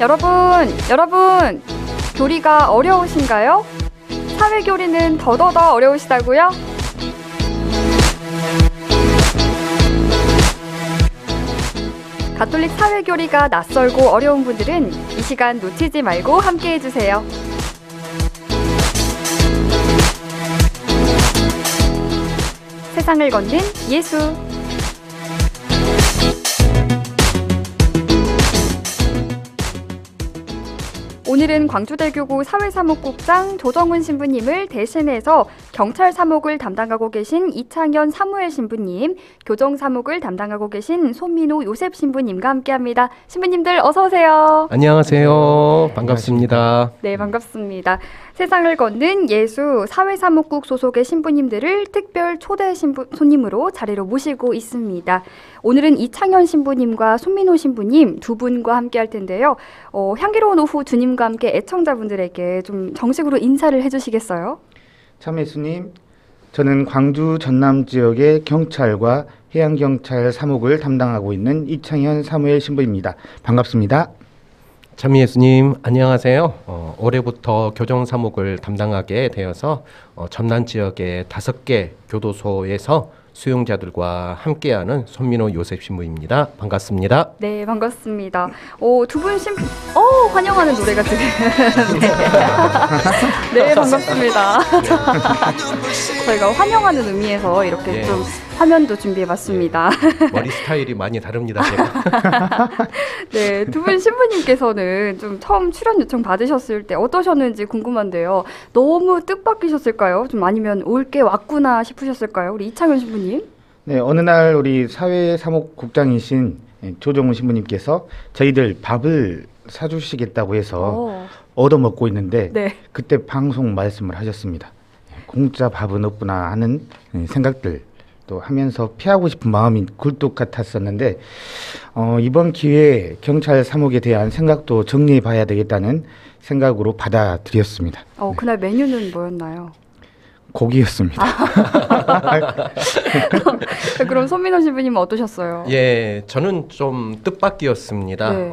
여러분, 교리가 어려우신가요? 사회교리는 더더더 어려우시다고요? 가톨릭 사회교리가 낯설고 어려운 분들은 이 시간 놓치지 말고 함께 해주세요. 세상을 걷는 예수. 오늘은 광주대교구 사회사무국장 조정훈 신부님을 대신해서 경찰 사목을 담당하고 계신 이창현 사무엘 신부님, 교정 사목을 담당하고 계신 손민호 요셉 신부님과 함께합니다. 신부님들 어서 오세요. 안녕하세요. 반갑습니다. 네, 반갑습니다. 세상을 걷는 예수 사회사목국 소속의 신부님들을 특별 초대 손님으로 자리로 모시고 있습니다. 오늘은 이창현 신부님과 손민호 신부님 두 분과 함께 할 텐데요. 향기로운 오후 주님과 함께 애청자분들에게 좀 정식으로 인사를 해주시겠어요? 참 예수님, 저는 광주 전남 지역의 경찰과 해양경찰 사목을 담당하고 있는 이창현 사무엘 신부입니다. 반갑습니다. 참 예수님 안녕하세요. 올해부터 교정 사목을 담당하게 되어서 전남 지역의 5개 교도소에서 수용자들과 함께하는 손민호 요셉 신부입니다. 반갑습니다. 네, 반갑습니다. 두 분 환영하는 노래가 들리네요. 네, 반갑습니다. 저희가 환영하는 의미에서 이렇게 좀 화면도 준비해봤습니다. 머리 스타일이 많이 다릅니다, 제가. 네, 두 분 신부님께서는 좀 처음 출연 요청 받으셨을 때 어떠셨는지 궁금한데요. 너무 뜻밖이셨을까요? 좀 아니면 올 게 왔구나 싶으셨을까요? 우리 이창현 신부님? 네, 어느 날 우리 사회사목국장이신 조정훈 신부님께서 저희들 밥을 사주시겠다고 해서 얻어먹고 있는데 그때 방송 말씀을 하셨습니다. 공짜 밥은 없구나 하는 생각들 또 하면서 피하고 싶은 마음이 굴뚝 같았었는데 이번 기회에 경찰 사목에 대한 생각도 정리해 봐야 되겠다는 생각으로 받아들였습니다. 그날 메뉴는 뭐였나요? 고기였습니다. 그럼 손민호 신부님은 어떠셨어요? 예, 저는 좀 뜻밖이었습니다. 네.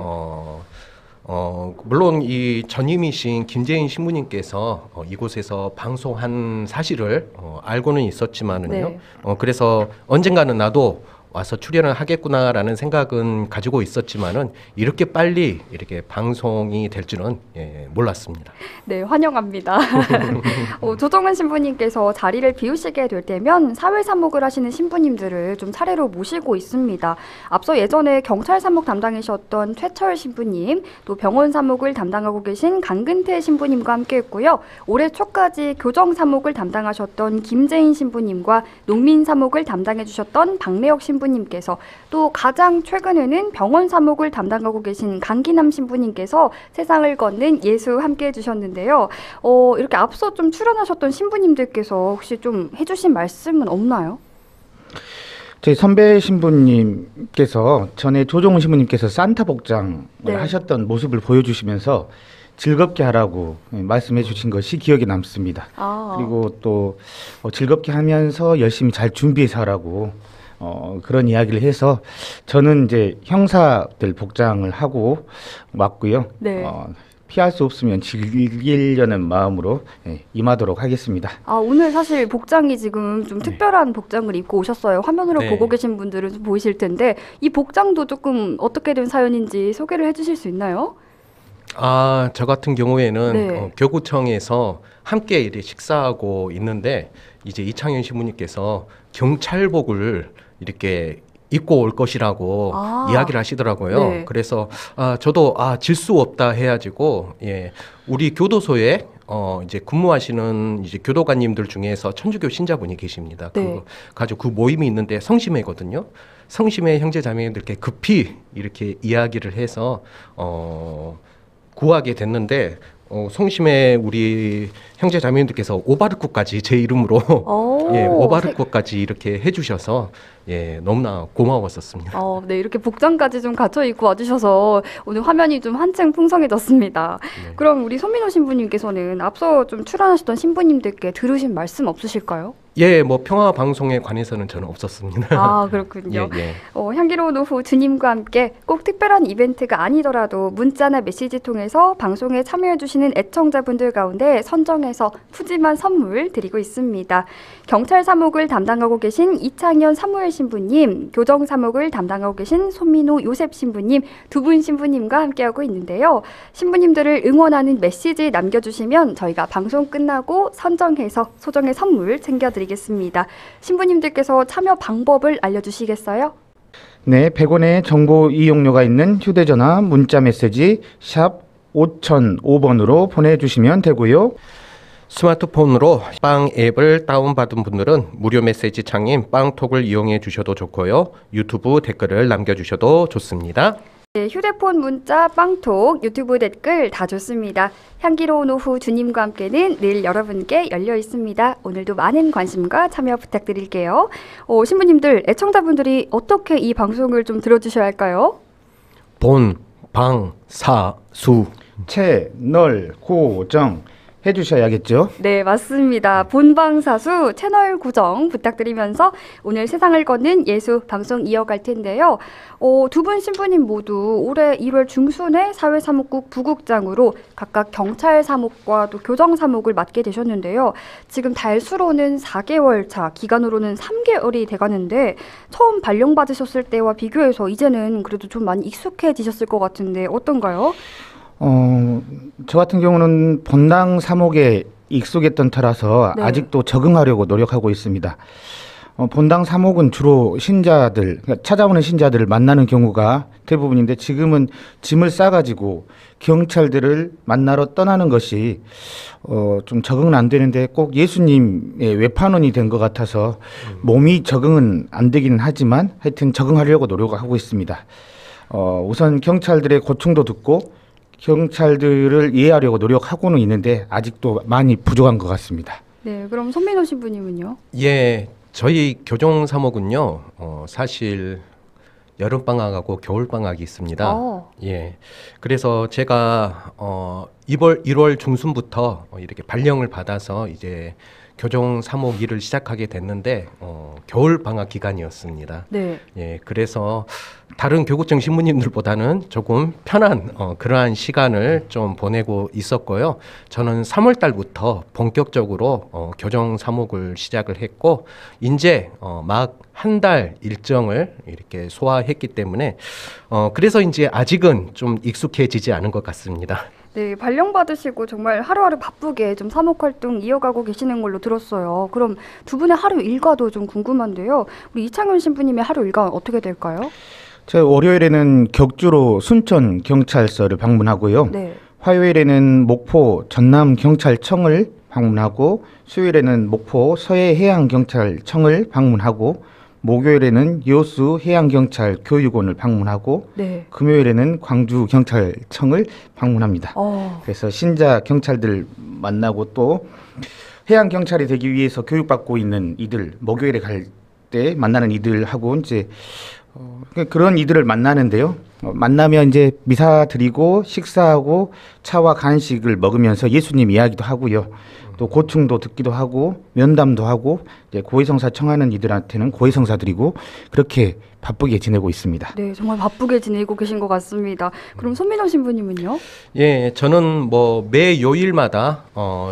물론 이 전임이신 김재인 신부님께서 이곳에서 방송한 사실을 알고는 있었지만은요. 그래서 언젠가는 나도 와서 출연을 하겠구나라는 생각은 가지고 있었지만은 이렇게 빨리 이렇게 방송이 될 줄은 몰랐습니다. 네, 환영합니다. 조정은 신부님께서 자리를 비우시게 될 때면 사회사목을 하시는 신부님들을 좀 차례로 모시고 있습니다. 앞서 예전에 경찰 사목 담당이셨던 최철 신부님, 또 병원 사목을 담당하고 계신 강근태 신부님과 함께했고요. 올해 초까지 교정 사목을 담당하셨던 김재인 신부님과 농민 사목을 담당해 주셨던 박래혁 신부님께서 또 가장 최근에는 병원 사목을 담당하고 계신 강기남 신부님께서 세상을 걷는 예수 함께해 주셨는데요. 이렇게 앞서 좀 출연하셨던 신부님들께서 혹시 좀 해주신 말씀은 없나요? 저희 선배 신부님께서 전에 조정훈 신부님께서 산타 복장을 하셨던 모습을 보여주시면서 즐겁게 하라고 말씀해 주신 것이 기억에 남습니다. 그리고 또 즐겁게 하면서 열심히 잘 준비해서 하라고 그런 이야기를 해서 저는 이제 형사들 복장을 하고 왔고요. 피할 수 없으면 즐기려는 마음으로 임하도록 하겠습니다. 오늘 사실 복장이 지금 좀 특별한 복장을 입고 오셨어요. 화면으로 보고 계신 분들은 좀 보이실 텐데 이 복장도 조금 어떻게 된 사연인지 소개를 해주실 수 있나요? 저 같은 경우에는 교구청에서 함께 이렇게 식사하고 있는데 이제 이창현 신부님께서 경찰복을 이렇게 입고 올 것이라고 이야기를 하시더라고요. 그래서 저도 질 수 없다 해가지고 우리 교도소에 이제 근무하시는 이제 교도관님들 중에서 천주교 신자분이 계십니다. 그 모임이 있는데 성심회거든요. 성심회 형제자매들께 급히 이렇게 이야기를 해서 구하게 됐는데 성심에 우리 형제 자매님들께서 오바르쿠까지 제 이름으로 오바르쿠까지 이렇게 해주셔서 너무나 고마웠었습니다. 네, 이렇게 복장까지 좀 갖춰 입고 와주셔서 오늘 화면이 좀 한층 풍성해졌습니다. 그럼 우리 손민호 신부님께서는 앞서 좀 출연하셨던 신부님들께 들으신 말씀 없으실까요? 예, 뭐 평화 방송에 관해서는 저는 없었습니다. 아, 그렇군요. 예, 예. 향기로운 오후 주님과 함께 꼭 특별한 이벤트가 아니더라도 문자나 메시지 통해서 방송에 참여해 주시는 애청자분들 가운데 선정해서 푸짐한 선물 드리고 있습니다. 경찰 사목을 담당하고 계신 이창현 사무엘 신부님, 교정 사목을 담당하고 계신 손민호 요셉 신부님, 두 분 신부님과 함께하고 있는데요. 신부님들을 응원하는 메시지 남겨주시면 저희가 방송 끝나고 선정해서 소정의 선물 챙겨드리겠습니다. 신부님들께서 참여 방법을 알려주시겠어요? 네, 100원의 정보 이용료가 있는 휴대전화 문자 메시지 샵 5005번으로 보내주시면 되고요. 스마트폰으로 빵 앱을 다운받은 분들은 무료 메시지 창인 빵톡을 이용해 주셔도 좋고요. 유튜브 댓글을 남겨주셔도 좋습니다. 네, 휴대폰 문자, 빵톡, 유튜브 댓글 다 좋습니다. 향기로운 오후 주님과 함께는 늘 여러분께 열려 있습니다. 오늘도 많은 관심과 참여 부탁드릴게요. 신부님들, 애청자분들이 어떻게 이 방송을 좀 들어주셔야 할까요? 본, 방, 사, 수. 채널 고정 해주셔야겠죠. 네, 맞습니다. 본방사수 채널 고정 부탁드리면서 오늘 세상을 걷는 예수 방송 이어갈 텐데요. 두 분 신부님 모두 올해 1월 중순에 사회사목국 부국장으로 각각 경찰 사목과 또 교정 사목을 맡게 되셨는데요. 지금 달수로는 4개월 차, 기간으로는 3개월이 돼가는데 처음 발령받으셨을 때와 비교해서 이제는 그래도 좀 많이 익숙해지셨을 것 같은데 어떤가요? 저 같은 경우는 본당 사목에 익숙했던 터라서 네. 아직도 적응하려고 노력하고 있습니다. 본당 사목은 주로 신자들, 그러니까 찾아오는 신자들을 만나는 경우가 대부분인데 지금은 짐을 싸가지고 경찰들을 만나러 떠나는 것이 좀 적응은 안 되는데 꼭 예수님의 외판원이 된 것 같아서 몸이 적응은 안 되기는 하지만 하여튼 적응하려고 노력하고 있습니다. 우선 경찰들의 고충도 듣고 경찰들을 이해하려고 노력하고는 있는데 아직도 많이 부족한 것 같습니다. 네, 그럼 손민호 신부님은요? 예, 저희 교정 사목은요, 사실 여름 방학하고 겨울 방학이 있습니다. 예, 그래서 제가 1월 중순부터 이렇게 발령을 받아서 이제 교정 사목 일을 시작하게 됐는데 겨울 방학 기간이었습니다. 네. 예, 그래서 다른 교구청 신부님들보다는 조금 편한 그러한 시간을 좀 보내고 있었고요. 저는 3월 달부터 본격적으로 교정 사목을 시작을 했고 이제 막 한 달 일정을 이렇게 소화했기 때문에 그래서 이제 아직은 좀 익숙해지지 않은 것 같습니다. 네, 발령 받으시고 정말 하루하루 바쁘게 좀 사목 활동 이어가고 계시는 걸로 들었어요. 그럼 두 분의 하루 일과도 좀 궁금한데요. 우리 이창현 신부님의 하루 일과는 어떻게 될까요? 저 월요일에는 격주로 순천 경찰서를 방문하고요. 네. 화요일에는 목포 전남 경찰청을 방문하고 수요일에는 목포 서해 해양 경찰청을 방문하고 목요일에는 여수 해양경찰 교육원을 방문하고 네. 금요일에는 광주 경찰청을 방문합니다. 그래서 신자 경찰들 만나고 또 해양경찰이 되기 위해서 교육받고 있는 이들 목요일에 갈 때 만나는 이들하고 이제 그런 이들을 만나는데요. 만나면 이제 미사 드리고 식사하고 차와 간식을 먹으면서 예수님 이야기도 하고요. 또 고충도 듣기도 하고 면담도 하고 이제 고해성사 청하는 이들한테는 고해성사 드리고 그렇게 바쁘게 지내고 있습니다. 네, 정말 바쁘게 지내고 계신 것 같습니다. 그럼 손민호 신부님은요? 예, 저는 뭐 매 요일마다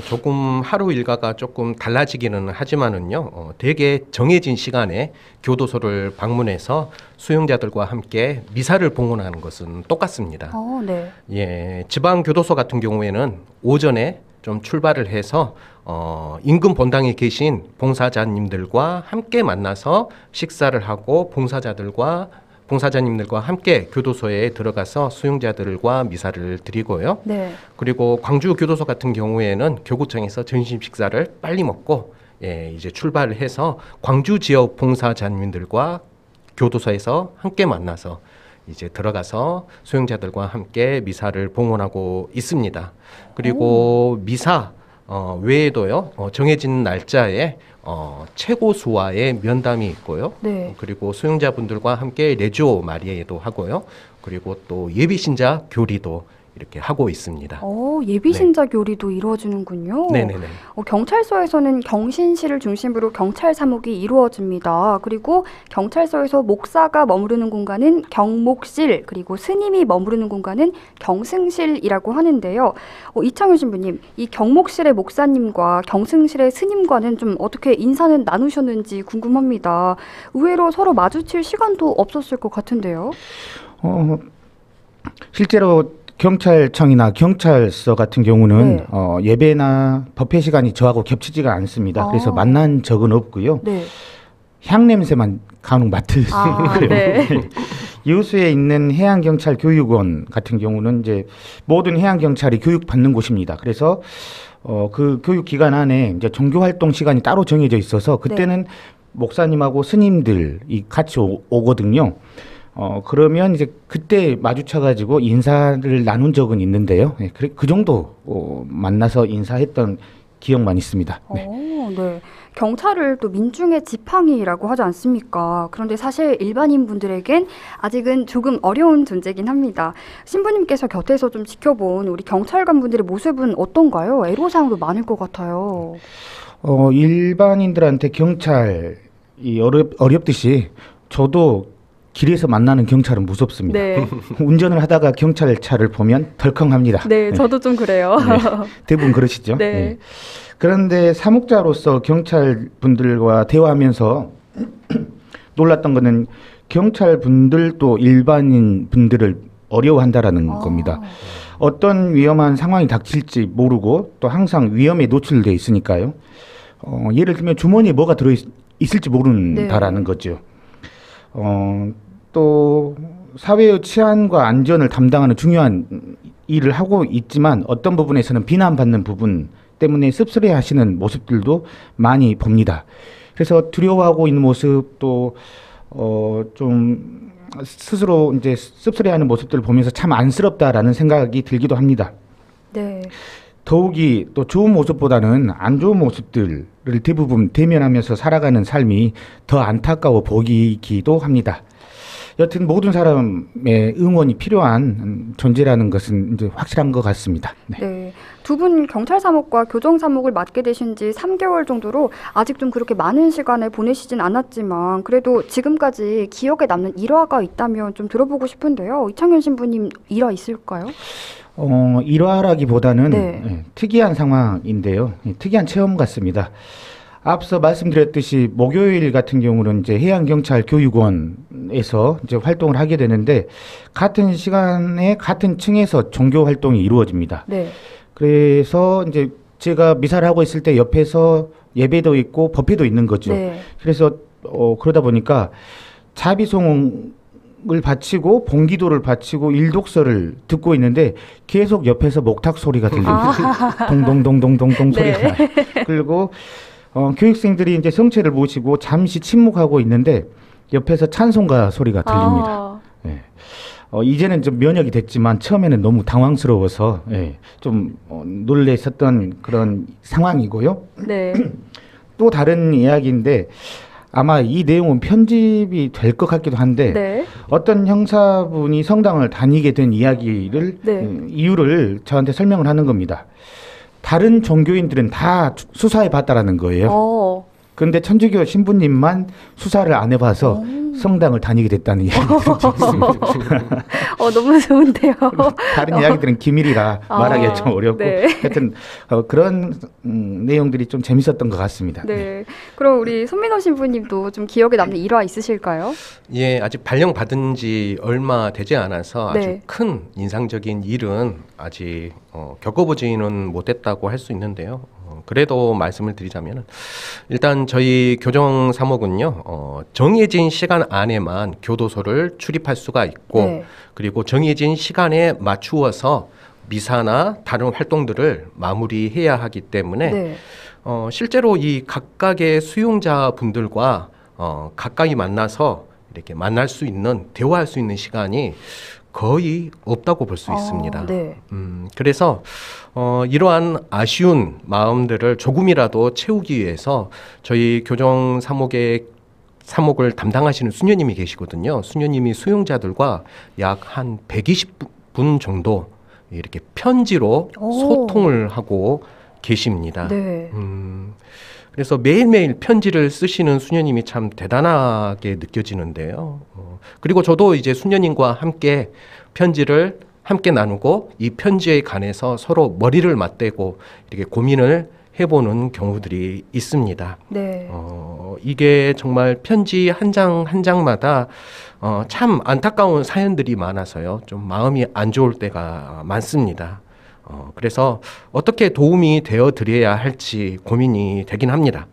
조금 하루 일과가 조금 달라지기는 하지만은요, 되게 정해진 시간에 교도소를 방문해서 수용자들과 함께 미사를 봉헌하는 것은 똑같습니다. 네. 예, 지방 교도소 같은 경우에는 오전에 좀 출발을 해서 인근 본당에 계신 봉사자님들과 함께 만나서 식사를 하고 봉사자님들과 함께 교도소에 들어가서 수용자들과 미사를 드리고요. 네. 그리고 광주 교도소 같은 경우에는 교구청에서 점심 식사를 빨리 먹고 이제 출발을 해서 광주 지역 봉사자님들과 교도소에서 함께 만나서 이제 들어가서 수용자들과 함께 미사를 봉헌하고 있습니다. 그리고 미사 외에도요, 정해진 날짜에 최고수와의 면담이 있고요. 네. 그리고 수용자분들과 함께 레지오 마리에도 하고요. 그리고 또 예비신자 교리도 이렇게 하고 있습니다. 예비 신자 교리도 이루어지는군요. 네네네. 경찰서에서는 경신실을 중심으로 경찰 사목이 이루어집니다. 그리고 경찰서에서 목사가 머무르는 공간은 경목실, 그리고 스님이 머무르는 공간은 경승실이라고 하는데요. 이창윤 신부님, 이 경목실의 목사님과 경승실의 스님과는 좀 어떻게 인사는 나누셨는지 궁금합니다. 의외로 서로 마주칠 시간도 없었을 것 같은데요. 실제로 경찰청이나 경찰서 같은 경우는 네. 예배나 법회 시간이 저하고 겹치지가 않습니다. 그래서 만난 적은 없고요. 네. 향 냄새만 간혹 맡을 수 있고요. 네. 이웃에 있는 해양경찰교육원 같은 경우는 이제 모든 해양경찰이 교육받는 곳입니다. 그래서 그 교육 기간 안에 이제 종교활동 시간이 따로 정해져 있어서 그때는 목사님하고 스님들이 같이 오거든요. 그러면 이제 그때 마주쳐가지고 인사를 나눈 적은 있는데요. 네, 그 정도 만나서 인사했던 기억만 있습니다. 네. 네. 경찰을 또 민중의 지팡이라고 하지 않습니까? 그런데 사실 일반인 분들에겐 아직은 조금 어려운 존재긴 합니다. 신부님께서 곁에서 좀 지켜본 우리 경찰관 분들의 모습은 어떤가요? 애로사항도 많을 것 같아요. 일반인들한테 경찰이 어렵듯이 저도 길에서 만나는 경찰은 무섭습니다. 네. 운전을 하다가 경찰차를 보면 덜컹합니다. 네, 저도 좀 그래요. 네, 대부분 그러시죠. 네. 네. 그런데 사목자로서 경찰분들과 대화하면서 놀랐던 거는 경찰분들도 일반인 분들을 어려워한다라는 겁니다. 어떤 위험한 상황이 닥칠지 모르고 또 항상 위험에 노출돼 있으니까요. 예를 들면 주머니에 뭐가 들어있을지 모른다라는 거죠. 또 사회의 치안과 안전을 담당하는 중요한 일을 하고 있지만 어떤 부분에서는 비난받는 부분 때문에 씁쓸해하시는 모습들도 많이 봅니다. 그래서 두려워하고 있는 모습도 좀 스스로 이제 씁쓸해하는 모습들을 보면서 참 안쓰럽다라는 생각이 들기도 합니다. 네. 더욱이 또 좋은 모습보다는 안 좋은 모습들을 대부분 대면하면서 살아가는 삶이 더 안타까워 보이기도 합니다. 여튼 모든 사람의 응원이 필요한 존재라는 것은 이제 확실한 것 같습니다. 네. 네. 두 분 경찰 사목과 교정 사목을 맡게 되신 지 3개월 정도로 아직 좀 그렇게 많은 시간을 보내시진 않았지만 그래도 지금까지 기억에 남는 일화가 있다면 좀 들어보고 싶은데요. 이창윤 신부님 일화 있을까요? 일화라기보다는 네. 특이한 상황인데요. 특이한 체험 같습니다. 앞서 말씀드렸듯이 목요일 같은 경우는 이제 해양경찰교육원에서 이제 활동을 하게 되는데 같은 시간에 같은 층에서 종교 활동이 이루어집니다. 네. 그래서 이제 제가 미사를 하고 있을 때 옆에서 예배도 있고 법회도 있는 거죠. 네. 그래서 그러다 보니까 자비송을 바치고 봉기도를 바치고 일독서를 듣고 있는데 계속 옆에서 목탁 소리가 들립니다. 동동동동동동 소리가 나요. 그리고 교육생들이 이제 성체를 모시고 잠시 침묵하고 있는데 옆에서 찬송가 소리가 들립니다. 네. 이제는 좀 면역이 됐지만 처음에는 너무 당황스러워서 좀 놀랬었던 그런 상황이고요. 네. 또 다른 이야기인데 아마 이 내용은 편집이 될 것 같기도 한데 네. 어떤 형사분이 성당을 다니게 된 이야기를 이유를 저한테 설명을 하는 겁니다. 다른 종교인들은 다 수사해 봤다라는 거예요. 그런데 천주교 신부님만 수사를 안 해봐서 성당을 다니게 됐다는 이야기를 듣습니다. 너무 좋은데요. 다른 이야기들은 기밀이라 말하기가 좀 어렵고 하여튼 그런 내용들이 좀 재밌었던 것 같습니다. 네. 그럼 우리 손민호 신부님도 좀 기억에 남는 일화 있으실까요? 예, 아직 발령받은 지 얼마 되지 않아서 아주 큰 인상적인 일은 아직 겪어보지는 못했다고 할 수 있는데요. 그래도 말씀을 드리자면 일단 저희 교정 사목은요 정해진 시간 안에만 교도소를 출입할 수가 있고 그리고 정해진 시간에 맞추어서 미사나 다른 활동들을 마무리해야 하기 때문에 실제로 이 각각의 수용자 분들과 가까이 만나서 이렇게 만날 수 있는 대화할 수 있는 시간이 거의 없다고 볼 수 있습니다. 그래서 이러한 아쉬운 마음들을 조금이라도 채우기 위해서 저희 교정 사목을 담당하시는 수녀님이 계시거든요. 수녀님이 수용자들과 약 한 120분 정도 이렇게 편지로 오. 소통을 하고 계십니다. 네. 그래서 매일매일 편지를 쓰시는 수녀님이 참 대단하게 느껴지는데요. 그리고 저도 이제 수녀님과 함께 편지를 함께 나누고 이 편지에 관해서 서로 머리를 맞대고 이렇게 고민을 해보는 경우들이 있습니다. 네. 이게 정말 편지 한 장 한 장마다 참 안타까운 사연들이 많아서요. 좀 마음이 안 좋을 때가 많습니다. 그래서 어떻게 도움이 되어 드려야 할지 고민이 되긴 합니다.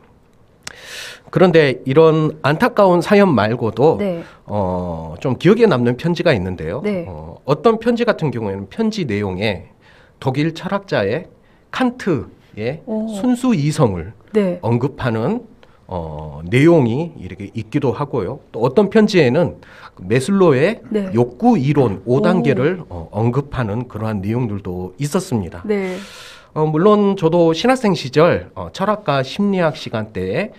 그런데 이런 안타까운 사연 말고도 네. 좀 기억에 남는 편지가 있는데요. 네. 어떤 편지 같은 경우에는 편지 내용에 독일 철학자의 칸트의 오. 순수 이성을 네. 언급하는 내용이 이렇게 있기도 하고요. 또 어떤 편지에는 메슬로의 네. 욕구 이론 5단계를 언급하는 그러한 내용들도 있었습니다. 네. 물론 저도 신학생 시절 철학과 심리학 시간대에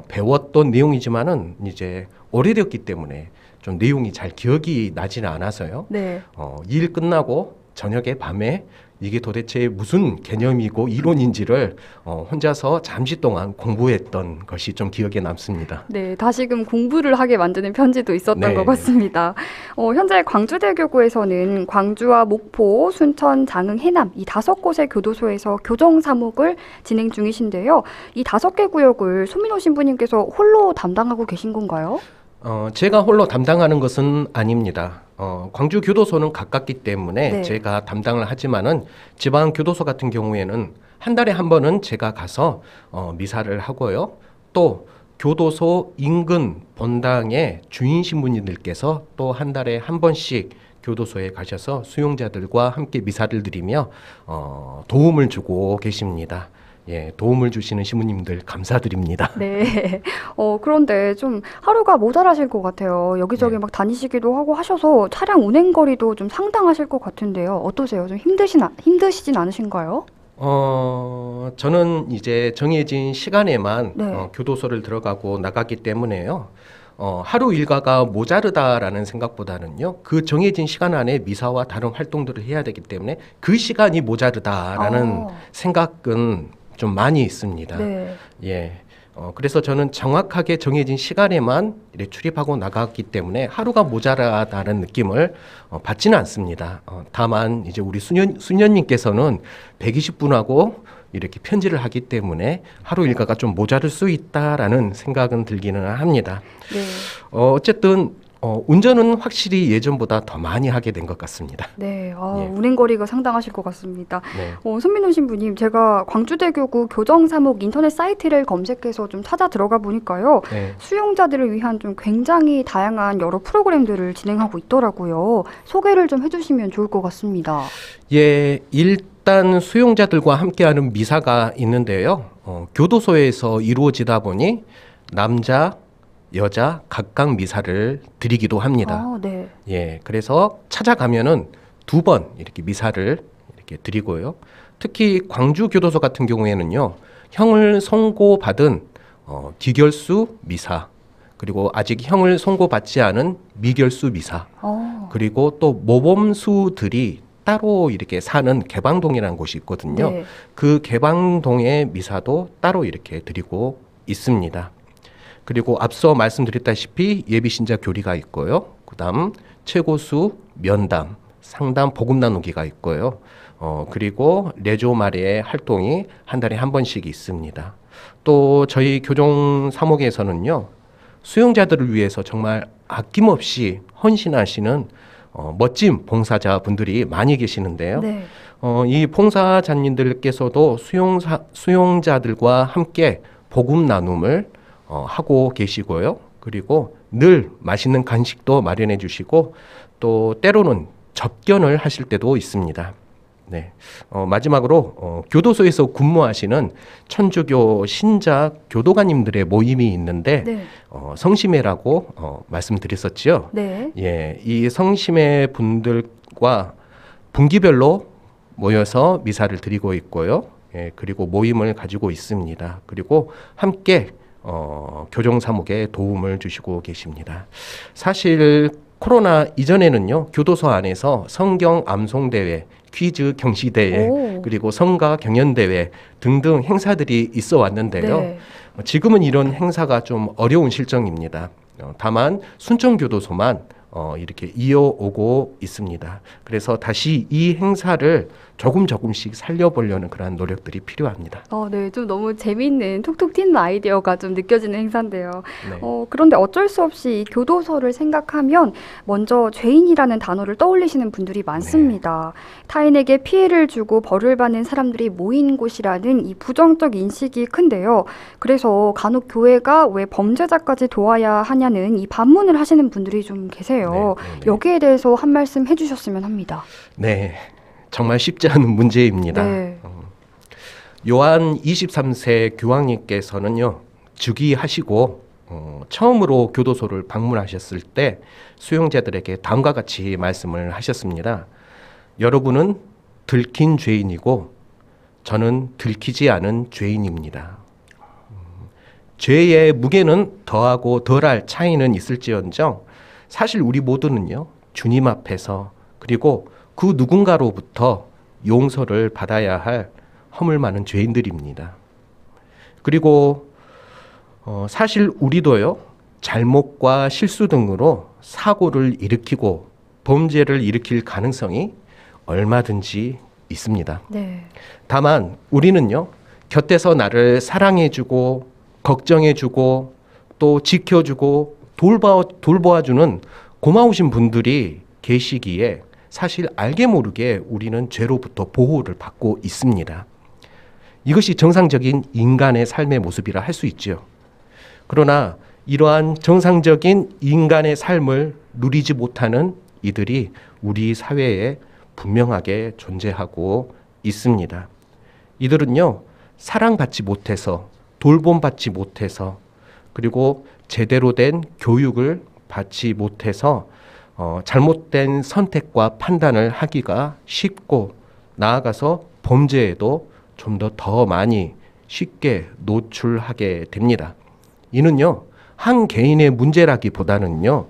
배웠던 내용이지만은 이제 오래되었기 때문에 좀 내용이 잘 기억이 나지는 않아서요. 네. 일 끝나고 저녁에 밤에 이게 도대체 무슨 개념이고 이론인지를 혼자서 잠시 동안 공부했던 것이 좀 기억에 남습니다. 네, 다시금 공부를 하게 만드는 편지도 있었던 네. 것 같습니다. 현재 광주대교구에서는 광주와 목포, 순천, 장흥, 해남 이 5곳의 교도소에서 교정 사목을 진행 중이신데요. 이 5개 구역을 손민호 신부님께서 홀로 담당하고 계신 건가요? 제가 홀로 담당하는 것은 아닙니다. 광주 교도소는 가깝기 때문에 네. 제가 담당을 하지만은 지방 교도소 같은 경우에는 한 달에 한 번은 제가 가서 미사를 하고요. 또 교도소 인근 본당의 주인 신부님들께서 또 한 달에 한 번씩 교도소에 가셔서 수용자들과 함께 미사를 드리며 도움을 주고 계십니다. 예, 도움을 주시는 신부님들 감사드립니다. 네. 그런데 좀 하루가 모자라실 것 같아요. 여기저기 네. 막 다니시기도 하고 하셔서 차량 운행 거리도 좀 상당하실 것 같은데요. 어떠세요? 좀 힘드시진 않으신가요? 저는 이제 정해진 시간에만 네. 교도소를 들어가고 나가기 때문에요. 하루 일과가 모자르다라는 생각보다는요, 그 정해진 시간 안에 미사와 다른 활동들을 해야 되기 때문에 그 시간이 모자르다라는 생각은 좀 많이 있습니다. 네. 예. 그래서 저는 정확하게 정해진 시간에만 이렇게 출입하고 나갔기 때문에 하루가 모자라다는 느낌을 받지는 않습니다. 다만 이제 우리 수녀님께서는 120분하고 이렇게 편지를 하기 때문에 하루 일과가 좀 모자랄 수 있다라는 생각은 들기는 합니다. 네. 어쨌든 운전은 확실히 예전보다 더 많이 하게 된 것 같습니다. 네. 예. 운행 거리가 상당하실 것 같습니다. 네. 손민호 신부님, 제가 광주대교구 교정사목 인터넷 사이트를 검색해서 좀 찾아 들어가 보니까요. 네. 수용자들을 위한 좀 굉장히 다양한 여러 프로그램들을 진행하고 있더라고요. 소개를 좀 해주시면 좋을 것 같습니다. 예, 일단 수용자들과 함께하는 미사가 있는데요. 교도소에서 이루어지다 보니 남자, 여자 각각 미사를 드리기도 합니다. 네. 예, 그래서 찾아가면은 2번 이렇게 미사를 이렇게 드리고요. 특히 광주 교도소 같은 경우에는요, 형을 선고받은 기결수 미사, 그리고 아직 형을 선고받지 않은 미결수 미사, 그리고 또 모범수들이 따로 이렇게 사는 개방동이라는 곳이 있거든요. 네. 그 개방동의 미사도 따로 이렇게 드리고 있습니다. 그리고 앞서 말씀드렸다시피 예비신자 교리가 있고요. 그다음 최고수 면담, 상담 복음 나누기가 있고요. 그리고 레조 말의 활동이 한 달에 한 번씩 있습니다. 또 저희 교정 사목에서는요, 수용자들을 위해서 정말 아낌없이 헌신하시는 멋진 봉사자분들이 많이 계시는데요. 네. 이 봉사자님들께서도 수용자들과 함께 복음 나눔을 하고 계시고요. 그리고 늘 맛있는 간식도 마련해 주시고 또 때로는 접견을 하실 때도 있습니다. 네. 마지막으로 교도소에서 근무하시는 천주교 신자 교도관님들의 모임이 있는데 네. 성심회라고 말씀드렸었지요. 네. 예, 이 성심회 분들과 분기별로 모여서 미사를 드리고 있고요. 예, 그리고 모임을 가지고 있습니다. 그리고 함께 교정 사목에 도움을 주시고 계십니다. 사실 코로나 이전에는요, 교도소 안에서 성경 암송 대회, 퀴즈 경시대회 오. 그리고 성가 경연대회 등등 행사들이 있어 왔는데요. 네. 지금은 이런 행사가 좀 어려운 실정입니다. 다만 순천교도소만 이렇게 이어오고 있습니다. 그래서 다시 이 행사를 조금씩 살려보려는 그런 노력들이 필요합니다. 네, 좀 너무 재미있는 톡톡 튀는 아이디어가 좀 느껴지는 행사인데요. 네. 그런데 어쩔 수 없이 이 교도소를 생각하면 먼저 죄인이라는 단어를 떠올리시는 분들이 많습니다. 타인에게 피해를 주고 벌을 받는 사람들이 모인 곳이라는 이 부정적 인식이 큰데요. 그래서 간혹 교회가 왜 범죄자까지 도와야 하냐는 이 반문을 하시는 분들이 좀 계세요. 네. 여기에 대해서 한 말씀 해주셨으면 합니다. 네, 정말 쉽지 않은 문제입니다. 네. 요한 23세 교황님께서는요, 즉위하시고 처음으로 교도소를 방문하셨을 때 수용자들에게 다음과 같이 말씀을 하셨습니다. 여러분은 들킨 죄인이고 저는 들키지 않은 죄인입니다. 죄의 무게는 더하고 덜할 차이는 있을지언정 사실 우리 모두는요, 주님 앞에서 그리고 그 누군가로부터 용서를 받아야 할 허물 많은 죄인들입니다. 그리고 사실 우리도요, 잘못과 실수 등으로 사고를 일으키고 범죄를 일으킬 가능성이 얼마든지 있습니다. 네. 다만 우리는요, 곁에서 나를 사랑해주고 걱정해주고 또 지켜주고 돌보아주는 고마우신 분들이 계시기에 사실 알게 모르게 우리는 죄로부터 보호를 받고 있습니다. 이것이 정상적인 인간의 삶의 모습이라 할 수 있죠. 그러나 이러한 정상적인 인간의 삶을 누리지 못하는 이들이 우리 사회에 분명하게 존재하고 있습니다. 이들은요, 사랑받지 못해서, 돌봄받지 못해서, 그리고 제대로 된 교육을 받지 못해서 잘못된 선택과 판단을 하기가 쉽고, 나아가서 범죄에도 좀 더 많이 쉽게 노출하게 됩니다. 이는요, 한 개인의 문제라기보다는요,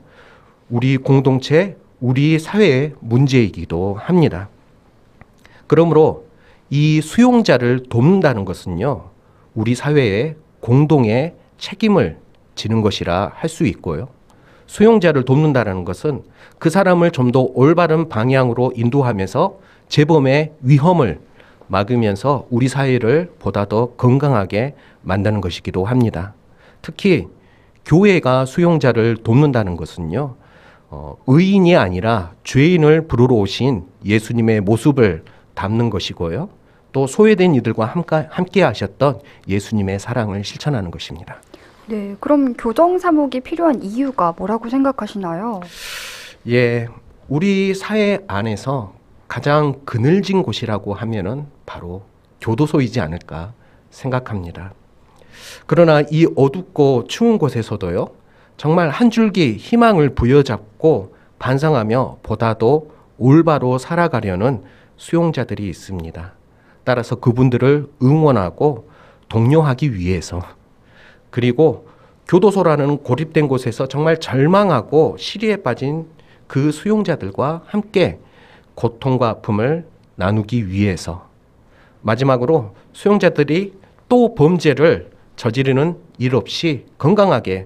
우리 공동체, 우리 사회의 문제이기도 합니다. 그러므로 이 수용자를 돕는다는 것은요, 우리 사회의 공동의 책임을 지는 것이라 할 수 있고요. 수용자를 돕는다는 것은 그 사람을 좀 더 올바른 방향으로 인도하면서 재범의 위험을 막으면서 우리 사회를 보다 더 건강하게 만드는 것이기도 합니다. 특히 교회가 수용자를 돕는다는 것은요, 의인이 아니라 죄인을 부르러 오신 예수님의 모습을 담는 것이고요. 또 소외된 이들과 함께 하셨던 예수님의 사랑을 실천하는 것입니다. 네, 그럼 교정사목이 필요한 이유가 뭐라고 생각하시나요? 예, 우리 사회 안에서 가장 그늘진 곳이라고 하면은 바로 교도소이지 않을까 생각합니다. 그러나 이 어둡고 추운 곳에서도요, 정말 한 줄기 희망을 부여잡고 반성하며 보다도 올바로 살아가려는 수용자들이 있습니다. 따라서 그분들을 응원하고 독려하기 위해서, 그리고 교도소라는 고립된 곳에서 정말 절망하고 시리에 빠진 그 수용자들과 함께 고통과 아픔을 나누기 위해서, 마지막으로 수용자들이 또 범죄를 저지르는 일 없이 건강하게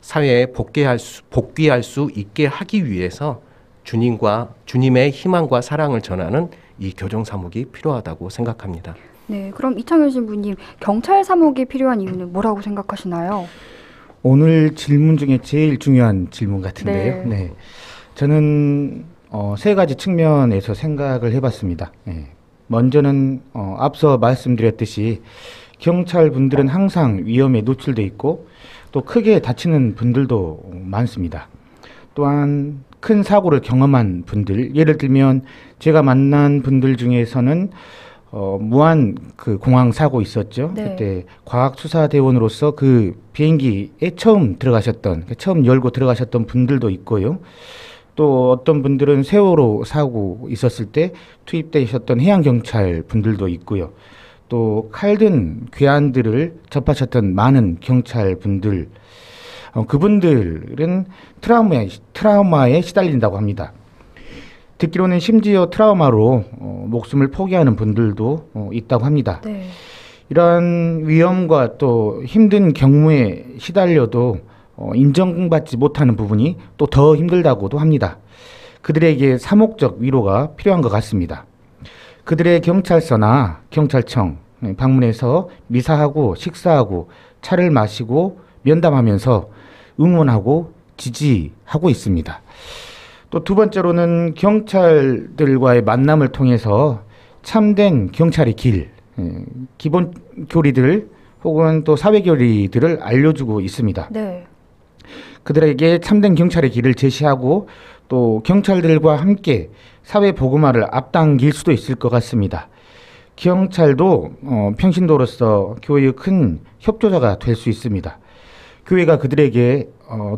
사회에 복귀할 수 있게 하기 위해서 주님의 희망과 사랑을 전하는 이 교정사목이 필요하다고 생각합니다. 네, 그럼 이창현 신부님, 경찰사목이 필요한 이유는 뭐라고 생각하시나요? 오늘 질문 중에 제일 중요한 질문 같은데요. 네. 저는 세 가지 측면에서 생각을 해봤습니다. 네. 먼저는 앞서 말씀드렸듯이 경찰분들은 항상 위험에 노출돼 있고 또 크게 다치는 분들도 많습니다. 또한 큰 사고를 경험한 분들, 예를 들면 제가 만난 분들 중에서는 무한 그 공항 사고 있었죠. 네. 그때 과학수사대원으로서 그 비행기에 처음 열고 들어가셨던 분들도 있고요. 또 어떤 분들은 세월호 사고 있었을 때 투입되셨던 해양경찰 분들도 있고요. 또 칼든 괴한들을 접하셨던 많은 경찰 분들, 그분들은 트라우마에 시달린다고 합니다. 듣기로는 심지어 트라우마로 목숨을 포기하는 분들도 있다고 합니다. 네. 이러한 위험과 또 힘든 경무에 시달려도 인정받지 못하는 부분이 또 더 힘들다고도 합니다. 그들에게 사목적 위로가 필요한 것 같습니다. 그들의 경찰서나 경찰청 방문해서 미사하고 식사하고 차를 마시고 면담하면서 응원하고 지지하고 있습니다. 또 두 번째로는 경찰들과의 만남을 통해서 참된 경찰의 길, 기본 교리들 혹은 또 사회 교리들을 알려주고 있습니다. 네. 그들에게 참된 경찰의 길을 제시하고 또 경찰들과 함께 사회 복음화를 앞당길 수도 있을 것 같습니다. 경찰도 평신도로서 교회의 큰 협조자가 될 수 있습니다. 교회가 그들에게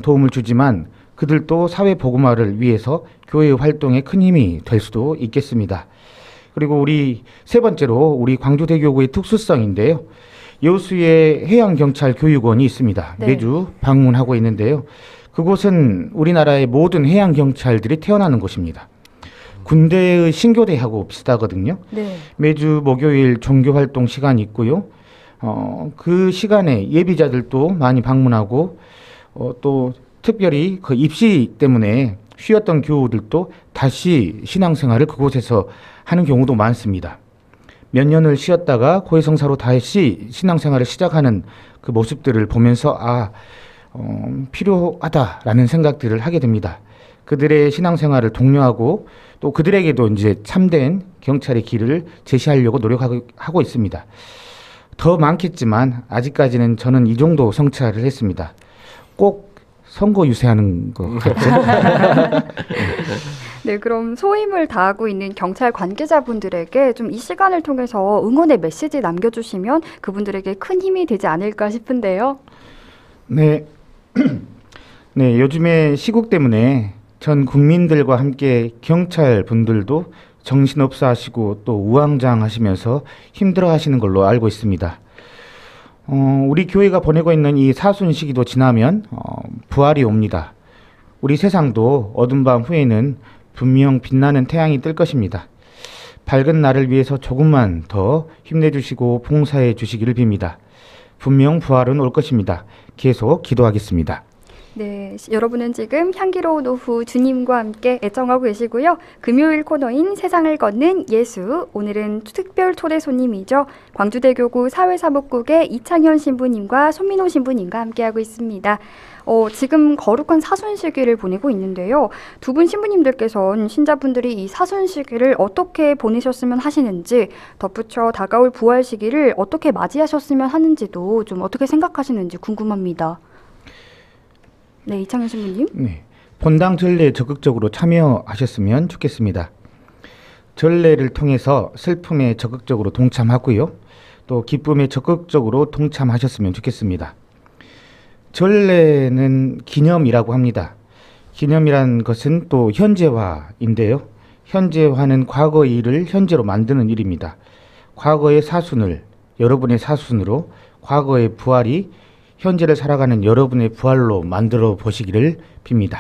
도움을 주지만 그들도 사회 복음화를 위해서 교회의 활동에 큰 힘이 될 수도 있겠습니다. 그리고 우리 세 번째로 우리 광주대교구의 특수성인데요. 여수에 해양경찰교육원이 있습니다. 네. 매주 방문하고 있는데요. 그곳은 우리나라의 모든 해양경찰들이 태어나는 곳입니다. 군대의 신교대하고 비슷하거든요. 네. 매주 목요일 종교활동 시간이 있고요. 그 시간에 예비자들도 많이 방문하고 또 특별히 그 입시 때문에 쉬었던 교우들도 다시 신앙생활을 그곳에서 하는 경우도 많습니다. 몇 년을 쉬었다가 고해성사로 다시 신앙생활을 시작하는 그 모습들을 보면서 필요하다라는 생각들을 하게 됩니다. 그들의 신앙생활을 독려하고 또 그들에게도 이제 참된 경찰의 길을 제시하려고 노력하고 있습니다. 더 많겠지만 아직까지는 저는 이 정도 성찰을 했습니다. 꼭 선거 유세하는 것 같죠? 네, 그럼 소임을 다하고 있는 경찰 관계자분들에게 좀 이 시간을 통해서 응원의 메시지 남겨주시면 그분들에게 큰 힘이 되지 않을까 싶은데요. 네. 네, 요즘에 시국 때문에 전 국민들과 함께 경찰 분들도 정신없어 하시고 또 우왕좌왕하시면서 힘들어 하시는 걸로 알고 있습니다. 우리 교회가 보내고 있는 이 사순 시기도 지나면 부활이 옵니다. 우리 세상도 어둠 밤 후에는 분명 빛나는 태양이 뜰 것입니다. 밝은 날을 위해서 조금만 더 힘내주시고 봉사해 주시기를 빕니다. 분명 부활은 올 것입니다. 계속 기도하겠습니다. 네, 여러분은 지금 향기로운 오후 주님과 함께 애청하고 계시고요. 금요일 코너인 세상을 걷는 예수, 오늘은 특별 초대 손님이죠. 광주대교구 사회사목국의 이창현 신부님과 손민호 신부님과 함께하고 있습니다. 지금 거룩한 사순 시기를 보내고 있는데요. 두 분 신부님들께서는 신자분들이 이 사순 시기를 어떻게 보내셨으면 하시는지, 덧붙여 다가올 부활 시기를 어떻게 맞이하셨으면 하는지도 좀 어떻게 생각하시는지 궁금합니다. 네, 이창현 신부님. 네, 본당 전례에 적극적으로 참여하셨으면 좋겠습니다. 전례를 통해서 슬픔에 적극적으로 동참하고요. 또 기쁨에 적극적으로 동참하셨으면 좋겠습니다. 전례는 기념이라고 합니다. 기념이란 것은 또 현재화인데요. 현재화는 과거의 일을 현재로 만드는 일입니다. 과거의 사순을 여러분의 사순으로, 과거의 부활이 현재를 살아가는 여러분의 부활로 만들어 보시기를 빕니다.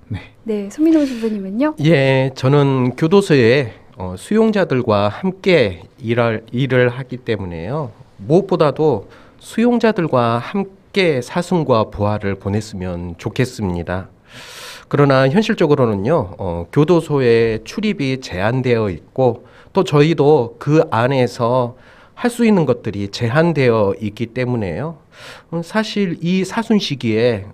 네. 네, 손민호 신부님은요? 예, 저는 교도소에 수용자들과 함께 일을 하기 때문에요. 무엇보다도 수용자들과 함께 사순과 부활을 보냈으면 좋겠습니다. 그러나 현실적으로는요, 교도소에 출입이 제한되어 있고 또 저희도 그 안에서 할 수 있는 것들이 제한되어 있기 때문에요. 사실 이 사순 시기에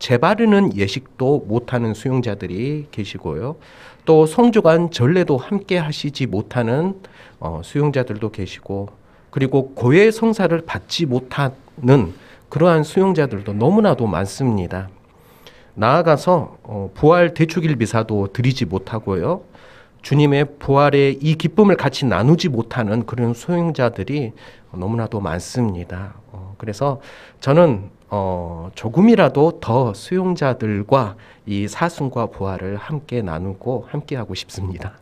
재바르는 예식도 못하는 수용자들이 계시고요. 또 성주간 전례도 함께 하시지 못하는 수용자들도 계시고, 그리고 고해 성사를 받지 못하는 그러한 수용자들도 너무나도 많습니다. 나아가서 부활 대축일 미사도 드리지 못하고요. 주님의 부활의 이 기쁨을 같이 나누지 못하는 그런 수용자들이 너무나도 많습니다. 그래서 저는 조금이라도 더 수용자들과 이 사순과 부활을 함께 나누고 함께 하고 싶습니다.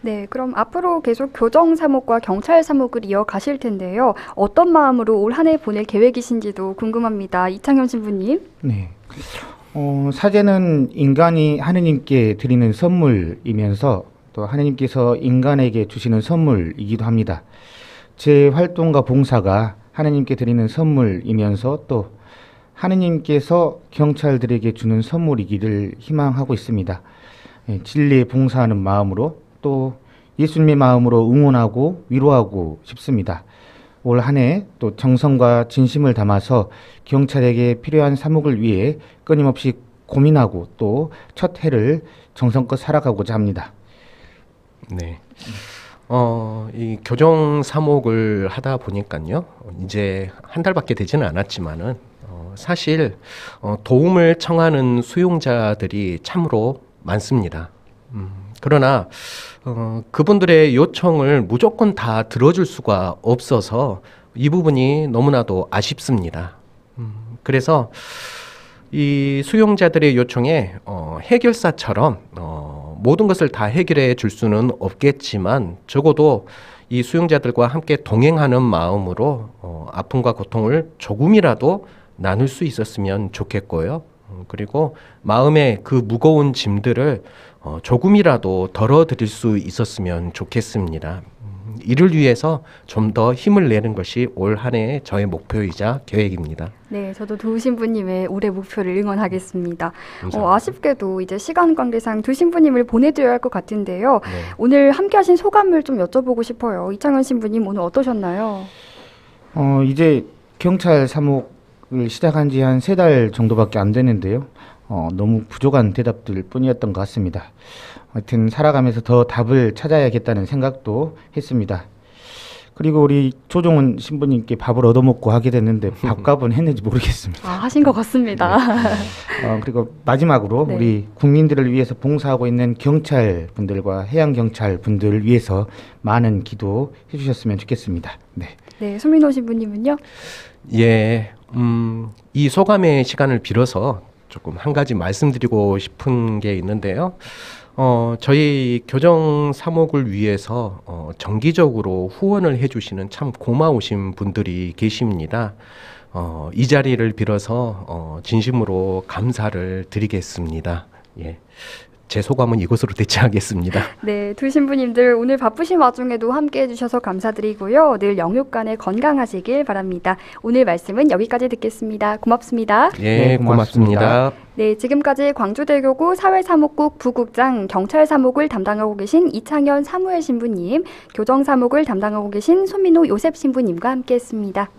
네, 그럼 앞으로 계속 교정 사목과 경찰 사목을 이어가실 텐데요. 어떤 마음으로 올 한 해 보낼 계획이신지도 궁금합니다. 이창현 신부님. 네. 사제는 인간이 하느님께 드리는 선물이면서 또 하느님께서 인간에게 주시는 선물이기도 합니다. 제 활동과 봉사가 하느님께 드리는 선물이면서 또 하느님께서 경찰들에게 주는 선물이기를 희망하고 있습니다. 진리에 봉사하는 마음으로 또 예수님의 마음으로 응원하고 위로하고 싶습니다. 올 한 해 또 정성과 진심을 담아서 경찰에게 필요한 사목을 위해 끊임없이 고민하고 또 첫 해를 정성껏 살아가고자 합니다. 네. 이 교정 사목을 하다 보니까요. 이제 한 달밖에 되지는 않았지만은 사실 도움을 청하는 수용자들이 참으로 많습니다. 그러나 그분들의 요청을 무조건 다 들어줄 수가 없어서 이 부분이 너무나도 아쉽습니다. 그래서 이 수용자들의 요청에 해결사처럼 모든 것을 다 해결해 줄 수는 없겠지만 적어도 이 수용자들과 함께 동행하는 마음으로 아픔과 고통을 조금이라도 나눌 수 있었으면 좋겠고요. 그리고 마음의 그 무거운 짐들을 조금이라도 덜어드릴 수 있었으면 좋겠습니다. 이를 위해서 좀 더 힘을 내는 것이 올 한 해의 저의 목표이자 계획입니다. 네, 저도 두 신부님의 올해 목표를 응원하겠습니다. 감사합니다. 아쉽게도 이제 시간 관계상 두 신부님을 보내드려야 할 것 같은데요. 네. 오늘 함께하신 소감을 좀 여쭤보고 싶어요. 이창현 신부님 오늘 어떠셨나요? 이제 경찰 사목을 시작한 지 한 3달 정도밖에 안 되는데요. 너무 부족한 대답들 뿐이었던 것 같습니다. 하여튼 살아가면서 더 답을 찾아야겠다는 생각도 했습니다. 그리고 우리 조종훈 신부님께 밥을 얻어먹고 하게 됐는데 밥값은 했는지 모르겠습니다. 하신 것 같습니다. 그리고 마지막으로 네. 우리 국민들을 위해서 봉사하고 있는 경찰 분들과 해양 경찰 분들을 위해서 많은 기도해 주셨으면 좋겠습니다. 네. 네, 소민호 신부님은요? 예, 이 소감의 시간을 빌어서 조금 한 가지 말씀드리고 싶은 게 있는데요. 저희 교정 사목을 위해서 정기적으로 후원을 해주시는 참 고마우신 분들이 계십니다. 이 자리를 빌어서 진심으로 감사를 드리겠습니다. 예. 제 소감은 이것으로 대체하겠습니다. 네, 두 신부님들 오늘 바쁘신 와중에도 함께 해주셔서 감사드리고요. 늘 영육간에 건강하시길 바랍니다. 오늘 말씀은 여기까지 듣겠습니다. 고맙습니다. 예, 네, 고맙습니다. 고맙습니다. 네, 지금까지 광주대교구 사회사목국 부국장 경찰사목을 담당하고 계신 이창현 사무엘 신부님, 교정사목을 담당하고 계신 손민호 요셉 신부님과 함께했습니다.